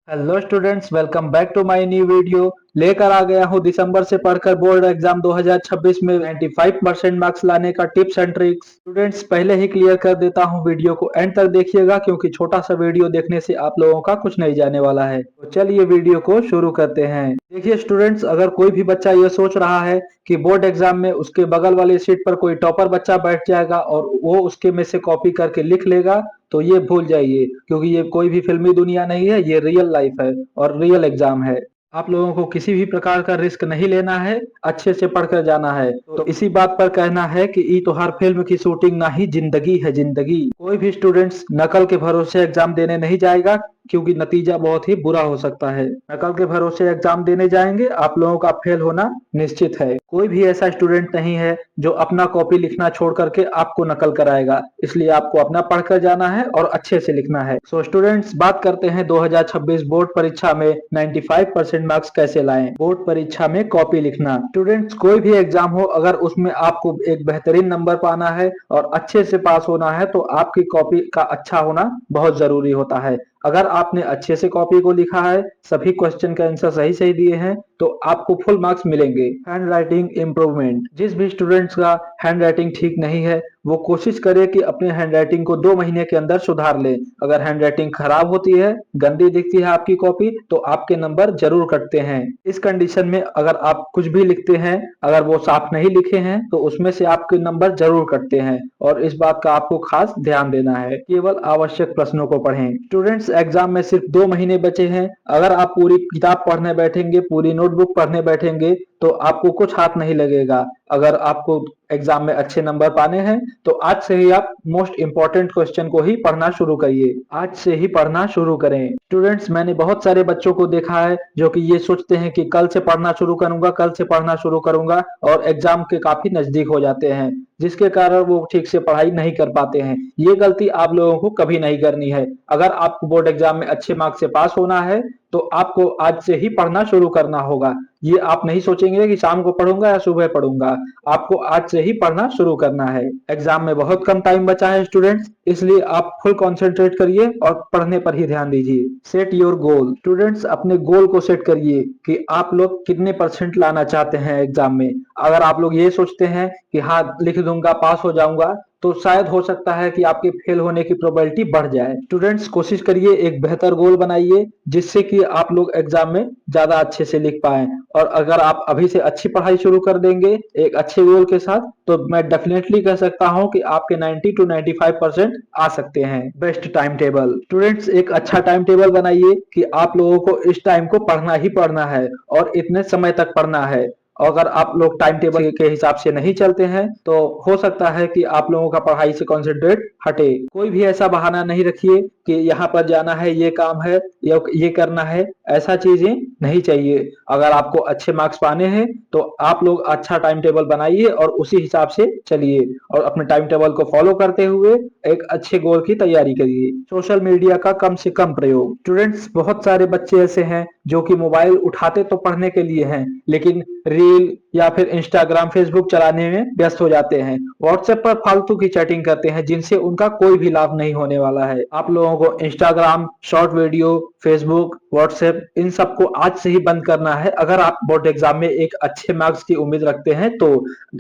Hello students, welcome back to my new video. लेकर आ गया हूँ दिसंबर से पढ़कर बोर्ड एग्जाम 2026 में 95% मार्क्स लाने का टिप्स एंड ट्रिक्स। स्टूडेंट्स, पहले ही क्लियर कर देता हूँ, वीडियो को एंड तक देखिएगा क्योंकि छोटा सा वीडियो देखने से आप लोगों का कुछ नहीं जाने वाला है। तो चलिए वीडियो को शुरू करते हैं। देखिए स्टूडेंट्स, अगर कोई भी बच्चा ये सोच रहा है कि बोर्ड एग्जाम में उसके बगल वाली सीट पर कोई टॉपर बच्चा बैठ जाएगा और वो उसके में से कॉपी करके लिख लेगा, तो ये भूल जाइए क्योंकि ये कोई भी फिल्मी दुनिया नहीं है, ये रियल लाइफ है और रियल एग्जाम है। आप लोगों को किसी भी प्रकार का रिस्क नहीं लेना है, अच्छे से पढ़कर जाना है। तो इसी बात पर कहना है कि ई तो हर फिल्म की शूटिंग ना ही जिंदगी है जिंदगी। कोई भी स्टूडेंट्स नकल के भरोसे एग्जाम देने नहीं जाएगा क्योंकि नतीजा बहुत ही बुरा हो सकता है। नकल के भरोसे एग्जाम देने जाएंगे, आप लोगों का फेल होना निश्चित है। कोई भी ऐसा स्टूडेंट नहीं है जो अपना कॉपी लिखना छोड़ करके आपको नकल कराएगा, इसलिए आपको अपना पढ़कर जाना है और अच्छे से लिखना है। सो स्टूडेंट्स, बात करते हैं 2026 बोर्ड परीक्षा में 95% मार्क्स कैसे लाएं। बोर्ड परीक्षा में कॉपी लिखना। स्टूडेंट्स, कोई भी एग्जाम हो, अगर उसमें आपको एक बेहतरीन नंबर पाना है और अच्छे से पास होना है तो आपकी कॉपी का अच्छा होना बहुत जरूरी होता है। अगर आपने अच्छे से कॉपी को लिखा है, सभी क्वेश्चन के आंसर सही सही दिए हैं, तो आपको फुल मार्क्स मिलेंगे। Hand writing improvement. जिस भी स्टूडेंट्स का हैंड राइटिंग ठीक नहीं है, वो कोशिश करे कि अपने हैंड राइटिंग को 2 महीने के अंदर सुधार ले। अगर हैंड राइटिंग खराब होती है, गंदी दिखती है आपकी कॉपी, तो आपके नंबर जरूर कटते हैं। इस कंडीशन में अगर आप कुछ भी लिखते हैं, अगर वो साफ नहीं लिखे हैं, तो उसमें से आपके नंबर जरूर कटते हैं और इस बात का आपको खास ध्यान देना है। केवल आवश्यक प्रश्नों को पढ़ें। स्टूडेंट्स, एग्जाम में सिर्फ 2 महीने बचे हैं। अगर आप पूरी किताब पढ़ने बैठेंगे, पूरी नोटबुक पढ़ने बैठेंगे, तो आपको कुछ हाथ नहीं लगेगा। अगर आपको एग्जाम में अच्छे नंबर पाने हैं तो आज से ही आप मोस्ट इंपॉर्टेंट क्वेश्चन को ही पढ़ना शुरू करिए। आज से ही पढ़ना शुरू करें। स्टूडेंट्स, मैंने बहुत सारे बच्चों को देखा है जो कि ये सोचते हैं कि कल से पढ़ना शुरू करूंगा, कल से पढ़ना शुरू करूंगा, और एग्जाम के काफी नजदीक हो जाते हैं, जिसके कारण वो ठीक से पढ़ाई नहीं कर पाते हैं। ये गलती आप लोगों को कभी नहीं करनी है। अगर आपको बोर्ड एग्जाम में अच्छे मार्क्स से पास होना है तो आपको आज से ही पढ़ना शुरू करना होगा। ये आप नहीं सोचेंगे कि शाम को पढ़ूंगा या सुबह पढ़ूंगा, आपको आज से ही पढ़ना शुरू करना है। एग्जाम में बहुत कम टाइम बचा है स्टूडेंट्स, इसलिए आप फुल कंसंट्रेट करिए और पढ़ने पर ही ध्यान दीजिए। Set your goal. स्टूडेंट्स, अपने गोल को सेट करिए कि आप लोग कितने परसेंट लाना चाहते हैं एग्जाम में। अगर आप लोग ये सोचते हैं कि हाँ लिख दूंगा, पास हो जाऊंगा, तो शायद हो सकता है कि आपके फेल होने की प्रोबेबिलिटी बढ़ जाए। स्टूडेंट्स, कोशिश करिए एक बेहतर गोल बनाइए जिससे कि आप लोग एग्जाम में ज्यादा अच्छे से लिख पाएं। और अगर आप अभी से अच्छी पढ़ाई शुरू कर देंगे एक अच्छे गोल के साथ, तो मैं डेफिनेटली कह सकता हूं कि आपके 90 to 95% आ सकते हैं। Best time table. स्टूडेंट्स, एक अच्छा टाइम टेबल बनाइए कि आप लोगों को इस टाइम को पढ़ना ही पढ़ना है और इतने समय तक पढ़ना है। अगर आप लोग टाइम टेबल के हिसाब से नहीं चलते हैं तो हो सकता है कि आप लोगों का पढ़ाई से कंसंट्रेट हटे। कोई भी ऐसा बहाना नहीं रखिए कि यहाँ पर जाना है, ये काम है या ये करना है, ऐसा चीजें नहीं चाहिए। अगर आपको अच्छे मार्क्स पाने हैं तो आप लोग अच्छा टाइम टेबल बनाइए और उसी हिसाब से चलिए और अपने टाइम टेबल को फॉलो करते हुए एक अच्छे गोल की तैयारी करिए। सोशल मीडिया का कम से कम प्रयोग। स्टूडेंट्स, बहुत सारे बच्चे ऐसे हैं जो कि मोबाइल उठाते तो पढ़ने के लिए हैं, लेकिन रील या फिर इंस्टाग्राम फेसबुक चलाने में व्यस्त हो जाते हैं। व्हाट्सएप पर फालतू की चैटिंग करते हैं जिनसे उनका कोई भी लाभ नहीं होने वाला है। आप लोगों को Instagram, short video, Facebook, WhatsApp, इन सबको आज से ही बंद करना है अगर आप बोर्ड एग्जाम में एक अच्छे मार्क्स की उम्मीद रखते हैं तो।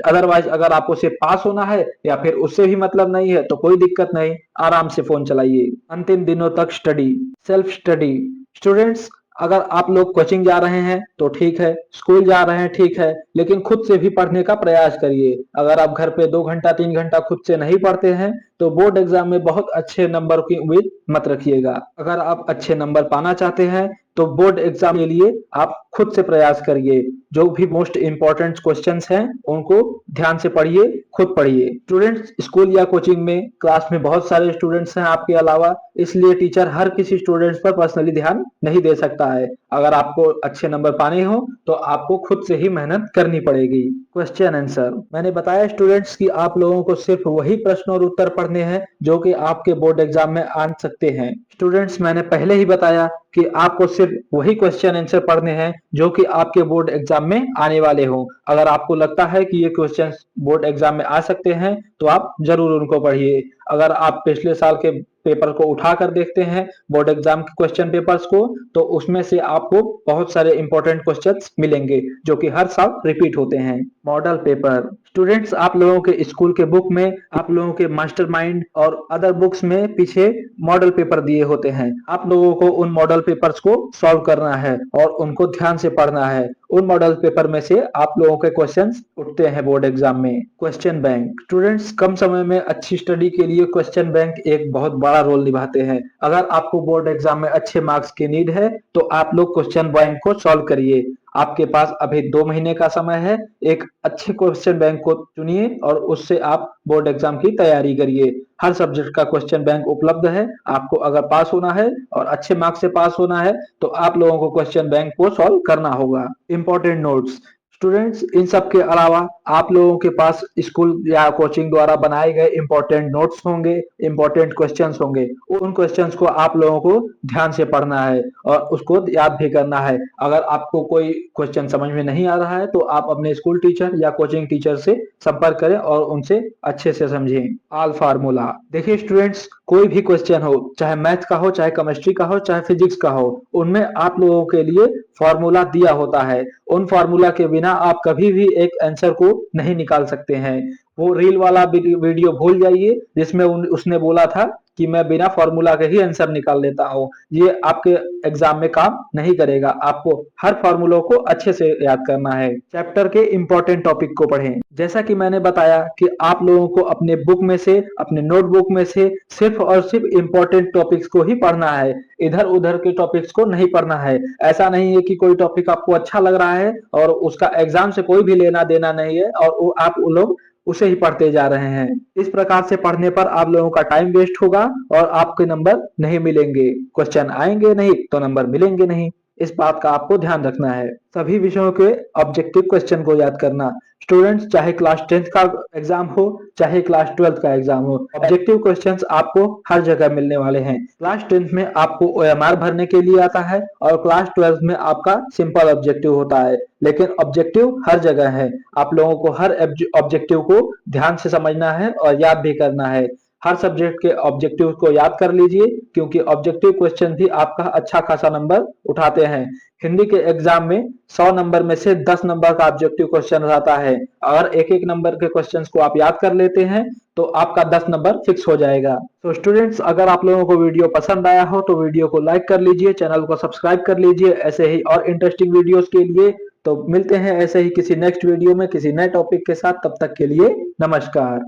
अदरवाइज अगर आपको सिर्फ पास होना है या फिर उससे भी मतलब नहीं है तो कोई दिक्कत नहीं, आराम से फोन चलाइए। अंतिम दिनों तक स्टडी। Self study. स्टूडेंट्स, अगर आप लोग कोचिंग जा रहे हैं तो ठीक है, स्कूल जा रहे हैं ठीक है, लेकिन खुद से भी पढ़ने का प्रयास करिए। अगर आप घर पे 2 घंटा 3 घंटा खुद से नहीं पढ़ते हैं तो बोर्ड एग्जाम में बहुत अच्छे नंबर की उम्मीद मत रखिएगा। अगर आप अच्छे नंबर पाना चाहते हैं तो बोर्ड एग्जाम के लिए आप खुद से प्रयास करिए। जो भी मोस्ट इंपॉर्टेंट क्वेश्चंस हैं उनको ध्यान से पढ़िए, खुद पढ़िए। स्टूडेंट्स, स्कूल या कोचिंग में क्लास में बहुत सारे स्टूडेंट्स हैं आपके अलावा, इसलिए टीचर हर किसी स्टूडेंट्स पर पर्सनली ध्यान नहीं दे सकता है। अगर आपको अच्छे नंबर पाने हो तो आपको खुद से ही मेहनत करनी पड़ेगी। Question answer. मैंने बताया स्टूडेंट्स कि आप लोगों को सिर्फ वही प्रश्न और उत्तर पढ़ने हैं जो कि आपके बोर्ड एग्जाम में आ सकते हैं। स्टूडेंट्स, मैंने पहले ही बताया कि आपको सिर्फ वही क्वेश्चन आंसर पढ़ने हैं जो कि आपके बोर्ड एग्जाम में आने वाले हो। अगर आपको लगता है कि ये क्वेश्चन बोर्ड एग्जाम में आ सकते हैं तो आप जरूर उनको पढ़िए। अगर आप पिछले साल के पेपर को उठा कर देखते हैं, बोर्ड एग्जाम के क्वेश्चन पेपर्स को, तो उसमें से आपको बहुत सारे इंपॉर्टेंट क्वेश्चंस मिलेंगे जो कि हर साल रिपीट होते हैं। मॉडल पेपर स्टूडेंट्स, आप लोगों के स्कूल के बुक में, आप लोगों के मास्टरमाइंड और अदर बुक्स में पीछे मॉडल पेपर दिए होते हैं। आप लोगों को उन मॉडल पेपर्स को सॉल्व करना है और उनको ध्यान से पढ़ना है। उन मॉडल पेपर में से आप लोगों के क्वेश्चंस उठते हैं बोर्ड एग्जाम में। क्वेश्चन बैंक स्टूडेंट्स, कम समय में अच्छी स्टडी के लिए क्वेश्चन बैंक एक बहुत बड़ा रोल निभाते हैं। अगर आपको बोर्ड एग्जाम में अच्छे मार्क्स की नीड है तो आप लोग क्वेश्चन बैंक को सॉल्व करिए। आपके पास अभी 2 महीने का समय है। एक अच्छे क्वेश्चन बैंक को चुनिए और उससे आप बोर्ड एग्जाम की तैयारी करिए। हर सब्जेक्ट का क्वेश्चन बैंक उपलब्ध है। आपको अगर पास होना है और अच्छे मार्क्स से पास होना है तो आप लोगों को क्वेश्चन बैंक को सॉल्व करना होगा। इंपॉर्टेंट नोट्स स्टूडेंट्स, इन सब के अलावा आप लोगों के पास स्कूल या कोचिंग द्वारा बनाए गए इंपॉर्टेंट नोट्स होंगे, इंपॉर्टेंट क्वेश्चंस होंगे। उन क्वेश्चंस को आप लोगों को ध्यान से पढ़ना है और उसको याद भी करना है। अगर आपको कोई क्वेश्चन समझ में नहीं आ रहा है तो आप अपने स्कूल टीचर या कोचिंग टीचर से संपर्क करें और उनसे अच्छे से समझें। आल फार्मूला देखिए स्टूडेंट्स, कोई भी क्वेश्चन हो, चाहे मैथ का हो, चाहे केमिस्ट्री का हो, चाहे फिजिक्स का हो, उनमें आप लोगों के लिए फॉर्मूला दिया होता है। उन फॉर्मूला के बिना आप कभी भी एक आंसर को नहीं निकाल सकते हैं। वो रील वाला वीडियो भूल जाइए जिसमें उसने बोला था कि मैं बिना फॉर्मूला के ही आंसर निकाल लेता हूँ। ये आपके एग्जाम में काम नहीं करेगा। आपको हर फॉर्मूलों को अच्छे से याद करना है। चैप्टर के इंपॉर्टेंट टॉपिक को पढ़ें। जैसा कि मैंने बताया कि आप लोगों को अपने बुक में से, अपने नोटबुक में से सिर्फ और सिर्फ इंपॉर्टेंट टॉपिक्स को ही पढ़ना है। इधर उधर के टॉपिक्स को नहीं पढ़ना है। ऐसा नहीं है कि कोई टॉपिक आपको अच्छा लग रहा है और उसका एग्जाम से कोई भी लेना देना नहीं है और आप लोग उसे ही पढ़ते जा रहे हैं। इस प्रकार से पढ़ने पर आप लोगों का टाइम वेस्ट होगा और आपके नंबर नहीं मिलेंगे। क्वेश्चन आएंगे नहीं तो नंबर मिलेंगे नहीं। इस बात का आपको ध्यान रखना है। सभी विषयों के ऑब्जेक्टिव क्वेश्चन को याद करना। स्टूडेंट्स, चाहे क्लास 10th का एग्जाम हो, चाहे क्लास 12th का एग्जाम हो, ऑब्जेक्टिव क्वेश्चंस आपको हर जगह मिलने वाले हैं। क्लास 10th में आपको ओएमआर भरने के लिए आता है और क्लास 12th में आपका सिंपल ऑब्जेक्टिव होता है, लेकिन ऑब्जेक्टिव हर जगह है। आप लोगों को हर ऑब्जेक्टिव को ध्यान से समझना है और याद भी करना है। हर सब्जेक्ट के ऑब्जेक्टिव को याद कर लीजिए क्योंकि ऑब्जेक्टिव क्वेश्चन भी आपका अच्छा खासा नंबर उठाते हैं। हिंदी के एग्जाम में 100 नंबर में से 10 नंबर का ऑब्जेक्टिव क्वेश्चन आता है। अगर एक एक नंबर के क्वेश्चंस को आप याद कर लेते हैं तो आपका 10 नंबर फिक्स हो जाएगा। तो स्टूडेंट्स, अगर आप लोगों को वीडियो पसंद आया हो तो वीडियो को लाइक कर लीजिए, चैनल को सब्सक्राइब कर लीजिए ऐसे ही और इंटरेस्टिंग वीडियोस के लिए। तो मिलते हैं ऐसे ही किसी नेक्स्ट वीडियो में किसी नए टॉपिक के साथ। तब तक के लिए नमस्कार।